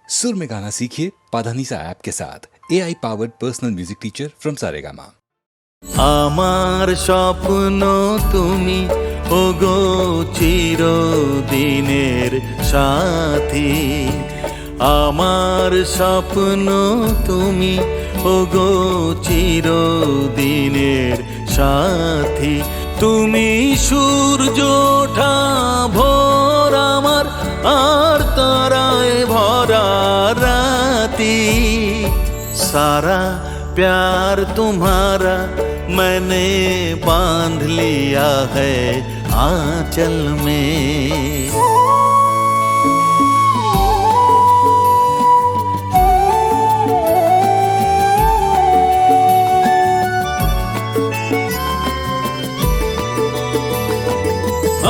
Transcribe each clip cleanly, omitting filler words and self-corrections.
सुर में गाना सीखिए पाधानीसा ऐप के साथ AI powered personal music teacher from Saregama. আমার স্বপ্ন তুমি ওগো চিরদিনের সাথী, আমার স্বপ্ন তুমি ওগো চিরদিনের সাথী। তুমি সূর্য ওঠা ভোর আমার, আর তারায় ভরা রাতি। सारा प्यार तुम्हारा मैंने बांध लिया है आंचल में।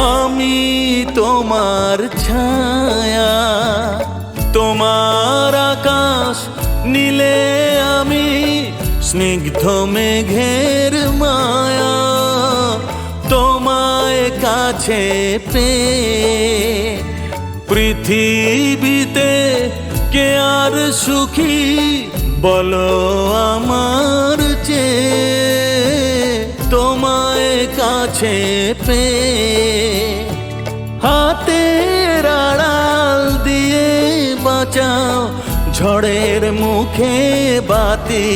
आमी तोमार छाया, तोमार आकाश नीले आमी स्निग्ध मेघेर माया। তোমায় কাছে পেয়ে পৃথিবীতে কে আর সুখী বলো আমার চেয়ে। তোমায় কাছে পেয়ে হাতের আড়াল দিয়ে বাঁচাও ঝড়ের মুখে বাতি।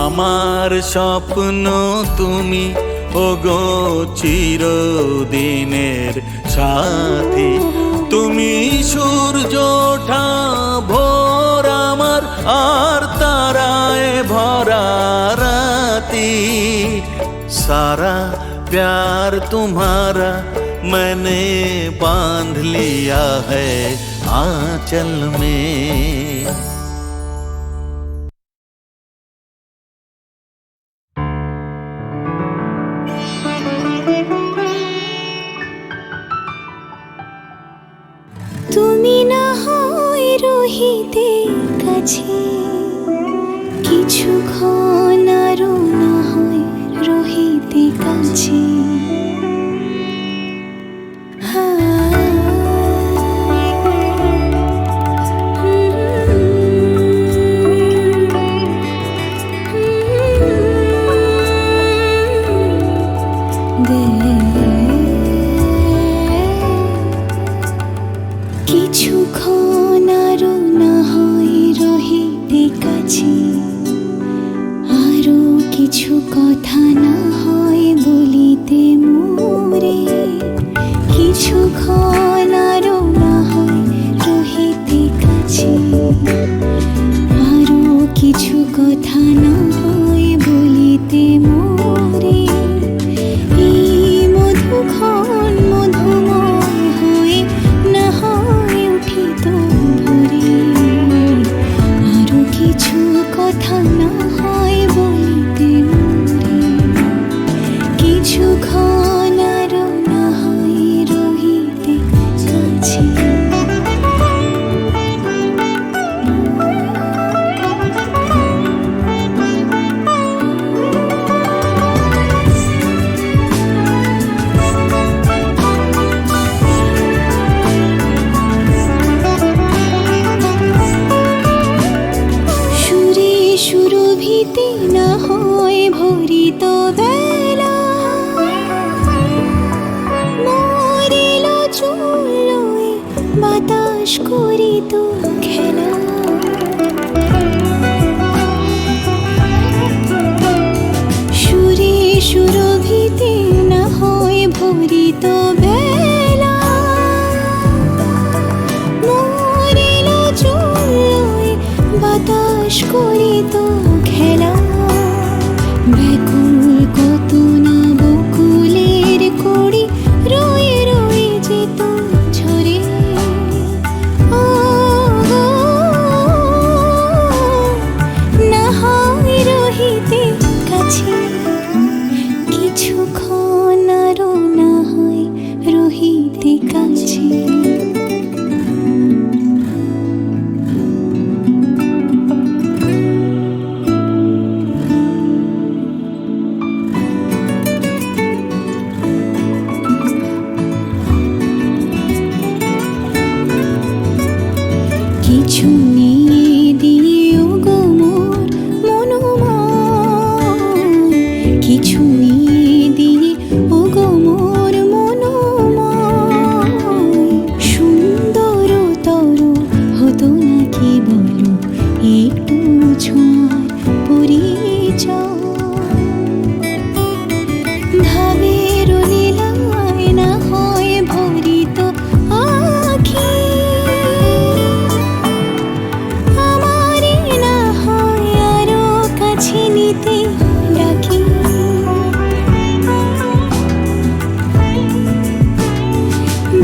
আমার স্বপ্ন তুমি ওগো চিরদিনের সাথী। তুমি সূর্য ওঠা ভোর আমার, আর তারায় ভরা রাতি। सारा प्यार तुम्हारा मैंने बांध लिया है आंचल में। তুমি না হয় রহিতে কাছে, কিছুক্ষণ আরো না হয় রহিতে কাছে। কিছুক্ষণ আরো না হয় রহিতে কাছে, আরো কিছু কথা না হয় বলিতে মোরে। কিছুক্ষণ আরো না হয় রহিতে কাছে, আরো কিছু কথা না হয় বলিতে মোরে। এই মধুক্ষণ মধুময় হয়ে না হয় উঠিত ভোরে, আরো কিছু কথা না হয় বলিতে মোরে। কিছুক্ষণ আরো না হয় রহিতে কাছে। সুরভিতে না হয় ভরিত বেলা, মরিল চুলোয় বাতাস করিত খেলা। সুরে সুরভিতে না হয় ভরিত বেলা, মরিল চুলোয় বাতাস করিত খেলা। ব্যাকুল কত না বকুলের কড়ি রয়ে রয়ে যেত ঝরে। না হয় রহিতে কাছে, কিছুক্ষণ আরো না হয় রহিতে কাছে। কিছু নিয়ে দিও গো মোর মনোময়, কিছু নিয়ে দিয়ে ও গো মোর মনোময়। সুন্দরতর হতো নাকি বলো একটু ছোঁয়ার পরিচয়। ভাবের লীলায় না হয় ভরিত আখি, আমারই না হয় আরো কাছে নিতে ডাকি।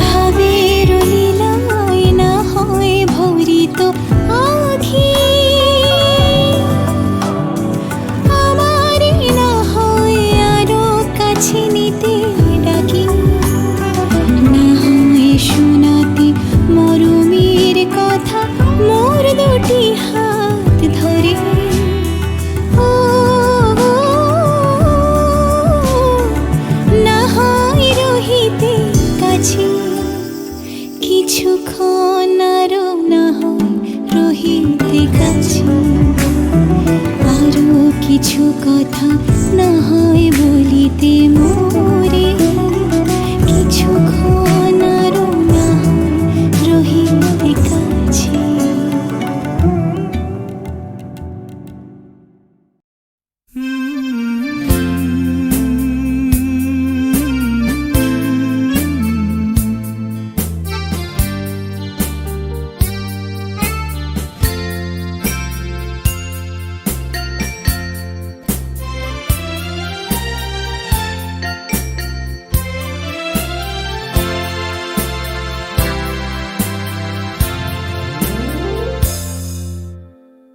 ভাবের লীলায় না হয় ভরিত আখি, আমারই না হয় আরো কাছে নিতে ডাকি। না হয় শোনাতে মরমের কথা মোর দুটি হাত ধরে। ও না হয় রহিতে কাছে কিছুক্ষণ আরো, না হয় রহিতে কাছে আরো কিছু কথা, না হয় বলিতে মোরে। কিছুক্ষণ আরো, না হয় রহিতে কাছে।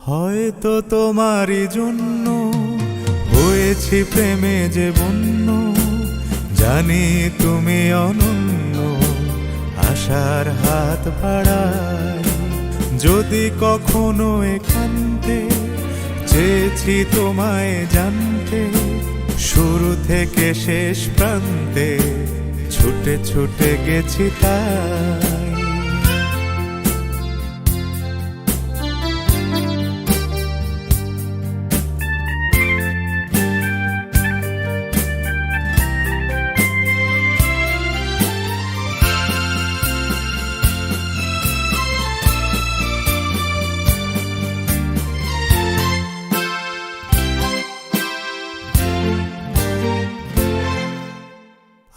হয়তো তোমারই জন্য হয়েছি প্রেমে যে বন্য, জানি তুমি অনন্য, আশার হাত বাড়াই। যদি কখনো একান্তে চেয়েছি তোমায় জানতে, শুরু থেকে শেষ প্রান্তে ছুটে ছুটে গেছি তাই।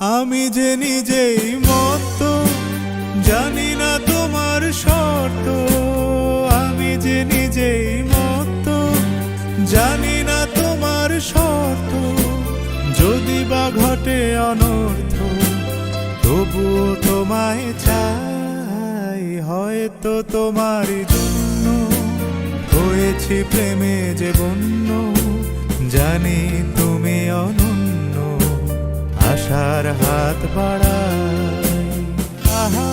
আমি যে নিজেই মত, জানি না তোমার শর্ত। আমি যে নিজেই মত, জানি না তোমার শর্ত। যদি বা ঘটে অনর্থ, তবুও তোমায় চাই। হয়তো তোমারই জন্য হয়েছি প্রেমে যে বন্য, জানি তুমি অনন্য, আশার হাত বাড়াই। আহা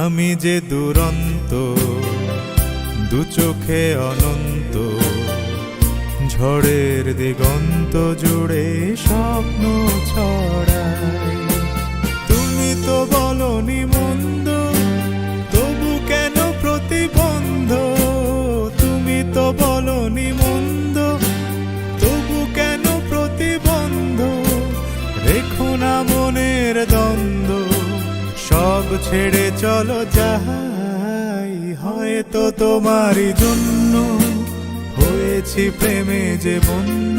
আমি যে দুরন্ত, দু চোখে অনন্ত, ঝড়ের দিগন্ত জুড়ে স্বপ্ন ছড়াই। তুমি তো বলনি মন্দ, তবু কেন প্রতিবন্ধ? তুমি তো বলনি মন্দ, তবু কেন প্রতিবন্ধ? রেখো না মনের দ্বন্দ্ব, সব ছেড়ে চলো যাই। হয়তো তোমারই জন্য হয়েছি প্রেমে যে বন্য,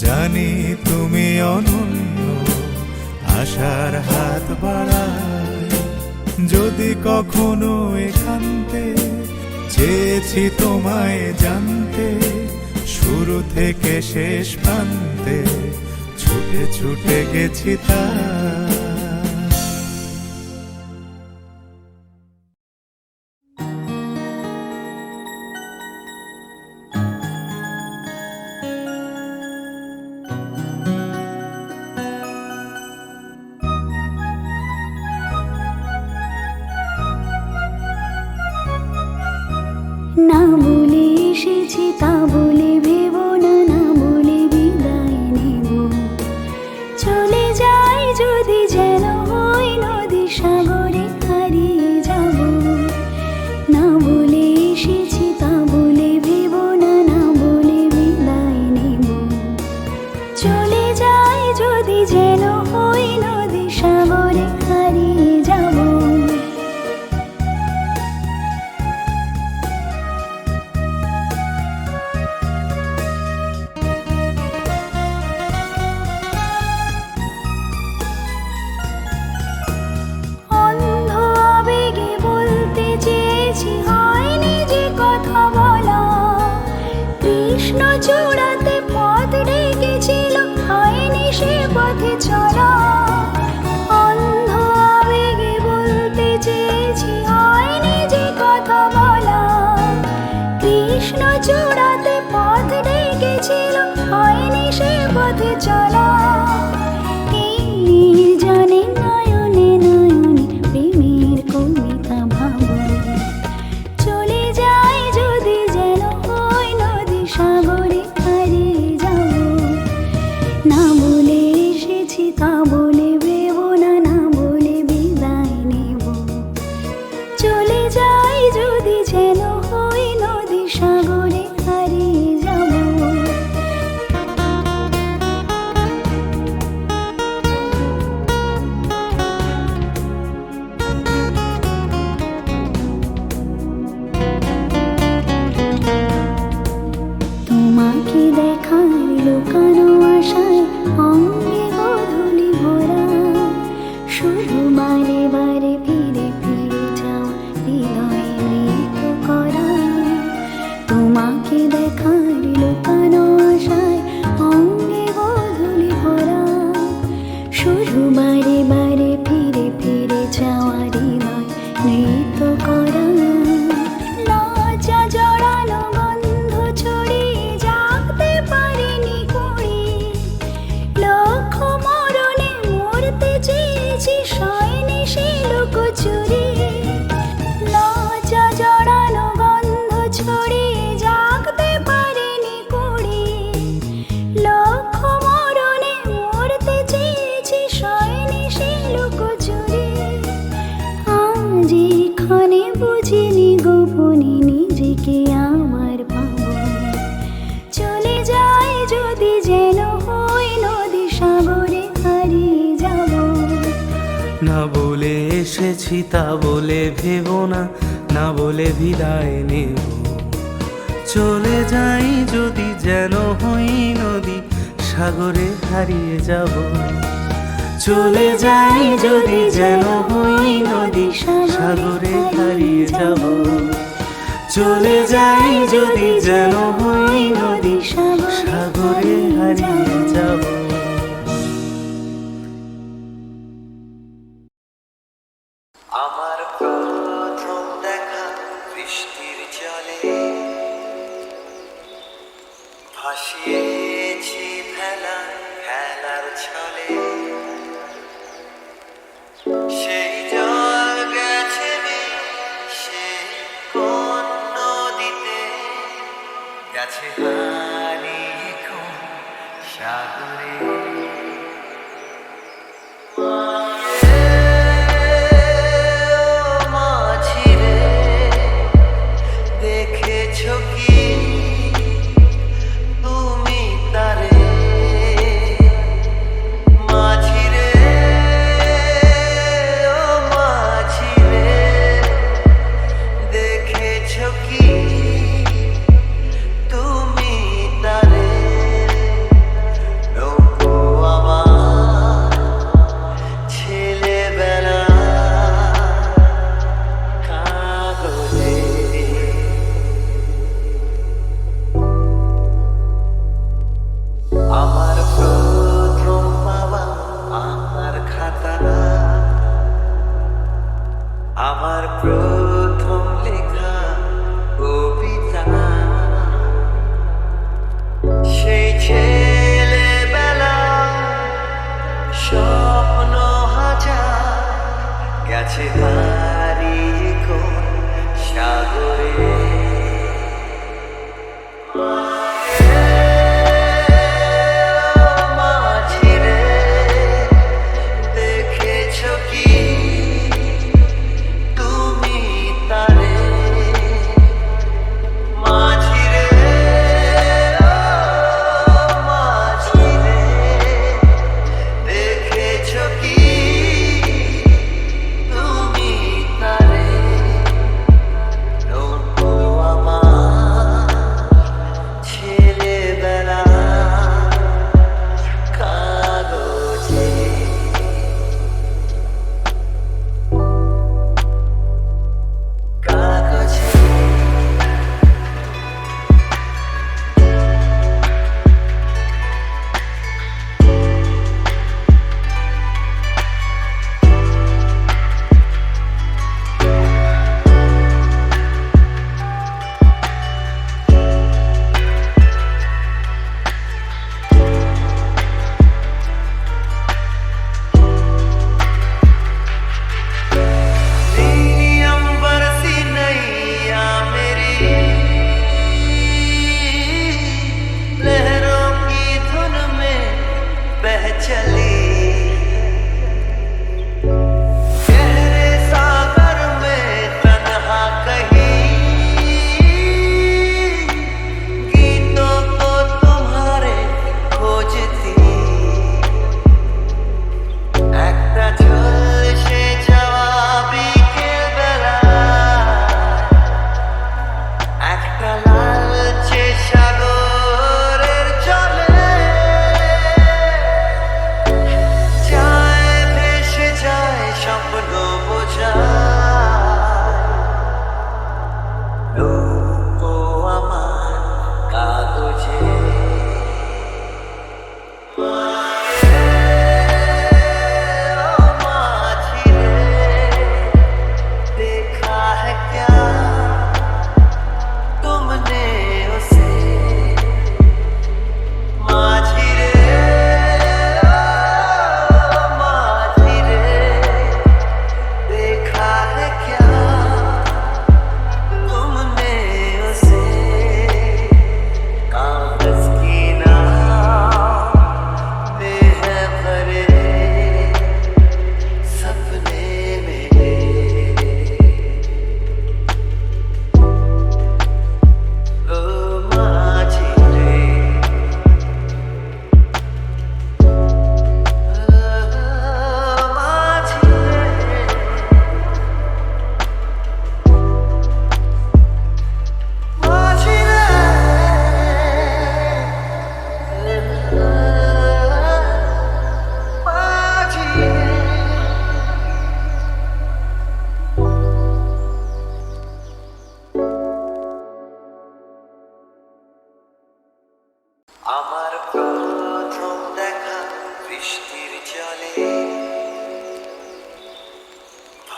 জানি তুমি অনন্য, আশার হাত বাড়াই। যদি কখনো একান্তে চেয়েছি তোমায় জানতে, শুরু থেকে শেষ প্রান্তে ছুটে ছুটে গেছি তাই। এসেছি তা বলে ভেবো না, না বলে বিদায় নেব। চলে যাই যদি যেন হই নদী সাগরে হারিয়ে যাব। না বলে এসেছি তা বলে ভেবো না, না বলে বিদায় নেব। চলে যাই যদি যেন হই নদী সাগরে হারিয়ে যাব। অন্ধ আবেগে বলতে চেয়েছি, হয়নি যে কথা বলা। কৃষ্ণ চূড়াতে পথ ডেকেছিল, হয়নি সে পথে চলা। অন্ধ আবেগে বলতে চেয়েছি, হয়নি যে কথা বলা। কৃষ্ণ চূড়াতে পথ ডেকেছিল, হয়নি সে পথে চলা। এই জানে নয়নে নয়নে প্রেমের কবিতা ভাবো। চলে যাই যদি যেন হই নদী সাগরে হারিয়ে যাব। না বলে এসেছি তা বলে ভেবো না, না বলে বিদায় নেব। চলে যাই যদি যেন হই নদী সাগরে হারিয়ে যাব। তোমাকে দেখার লুকানো আশায় অঙ্গে গোধূলি ভরা। শুধু বারে বারে ফিরে ফিরে যাওয়া হৃদয় মৃত করা। তোমাকে দেখার লুকানো আশায় অঙ্গে গোধূলি ভরা। শুধু বারে বারে ফিরে ফিরে যাওয়া হৃদয় মৃত করা। লজ্জা জড়ানো গন্ধ ছড়িয়ে জাগতে পারিনি কুড়ি। লক্ষ মরণে মরতে চেয়েছি, সয়নি সে লুকোচুরি। লজ্জা জড়ানো গন্ধ ছড়িয়ে জাগতে পারিনি কুড়ি। লক্ষ মরণে মরতে চেয়েছি, সয়নি সে লুকোচুরি। আজ এখানে বুঝিনি গোপনে নিজেকে আমার পাবো। চলে যাই যদি যেন হই নদী সাগরে হারিয়ে যাব। না বলে এসেছি তা বলে ভেবো না, না বলে বিদায় নেব। চলে যাই যদি যেন হই নদী সাগরে হারিয়ে যাব। চলে যাই যদি যেন হই নদী সাগরে হারিয়ে যাব। চলে যাই যদি যেন হই নদী সাগরে হারিয়ে যাব। আমার প্রথম দেখা বৃষ্টির জলে ভাসিয়েছি ভেলা খেলার ছলে। সেই জল গেছে সে কোন নদীতে, গেছে হারিয়ে কোন সাগরে। দেখেছো কি তুমি তারে মাঝিরে? ও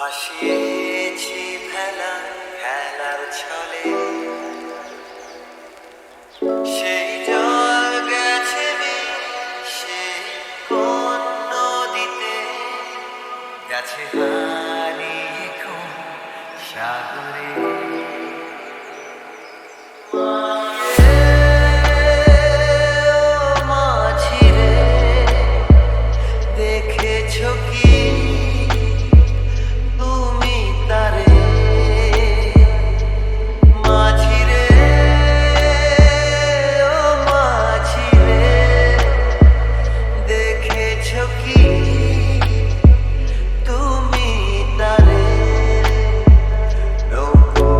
ভাসিয়েছি ভেলা খেলার ছলে সেই জল গেছে সে কোন নদীতে গেছে হারিয়ে কোন সাগরে মাঝি রে দেখেছো কি তুমি তারে মাঝি রে ও মাঝি রে দেখেছো কি তুমি তারে নৌকো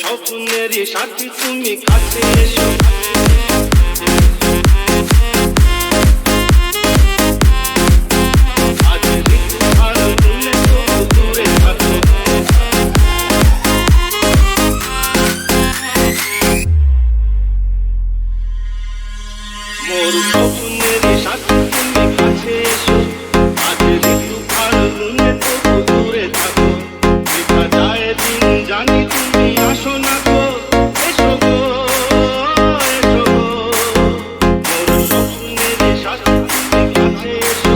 স্বপ্নেরই সাথী তুমি কাছে এসো আজ ঋতু আর তুমি তো দূরে থাকো মোর স্বপ্নেরই সাথী তুমি কাছে এসো আজ ঋতু আর তুমি তো দূরে থাকো দেখা যায় দিন জানি তুমি আসো না গো এসো গো এসো গো মোর স্বপ্নেরই সাথী তুমি কাছে এসো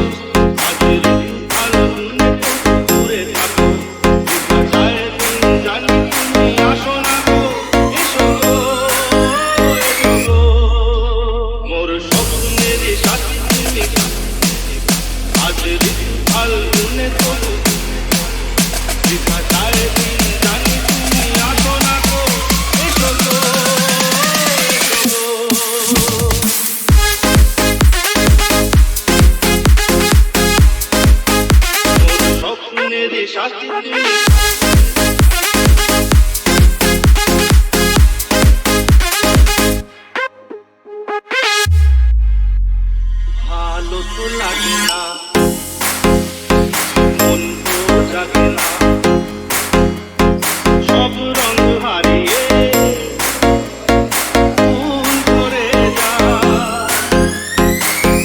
আজ ঋতু আর তুমি তো দূরে থাকো দেখা যায় দিন জানি তুমি আসো না গো এসো গো এসো গো মোর স্বপ্নেরই সাথী তুমি আজ ঋতু ফাল্গুনে তবু দেখা যায় দিন জানি তুমি আসো না গো এসো গো এসো গো মোর স্বপ্নেরই সাথী তুমি ভালো তো লাগে না মন তো জাগে না সব রঙ হারিয়ে ফুল করে যায়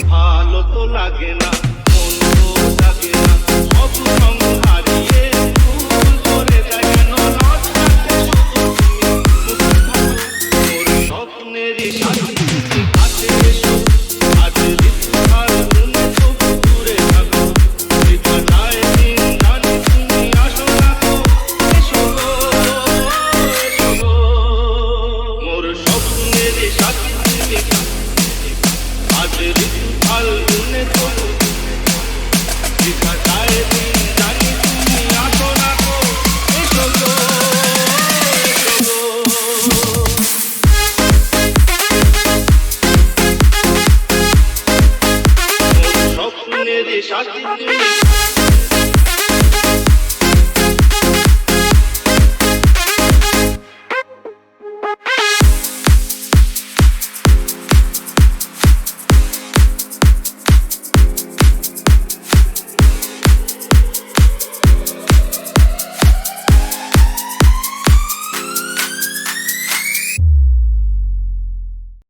ভালো তো লাগে না মন তো জাগে না সব রঙ হারিয়ে ফুল করে যায় কেন লজ্জাতে শুধু তুমি মুখে থাকো মোর স্বপ্নেরই সাথী তুমি কাছে এসো আজ ঋতু আর তুমি তবু দূরে থাকো দেখা যায় দিন জানি তুমি আসো না গো এসো গো এসো গো মোর স্বপ্নেরই সাথী তুমি আজ ঋতু ফাল্গুনে তবু দেখা যায় দিন জানি তুমি আসো না গো এসো গো এসো গো মোর স্বপ্নেরই সাথী তুমি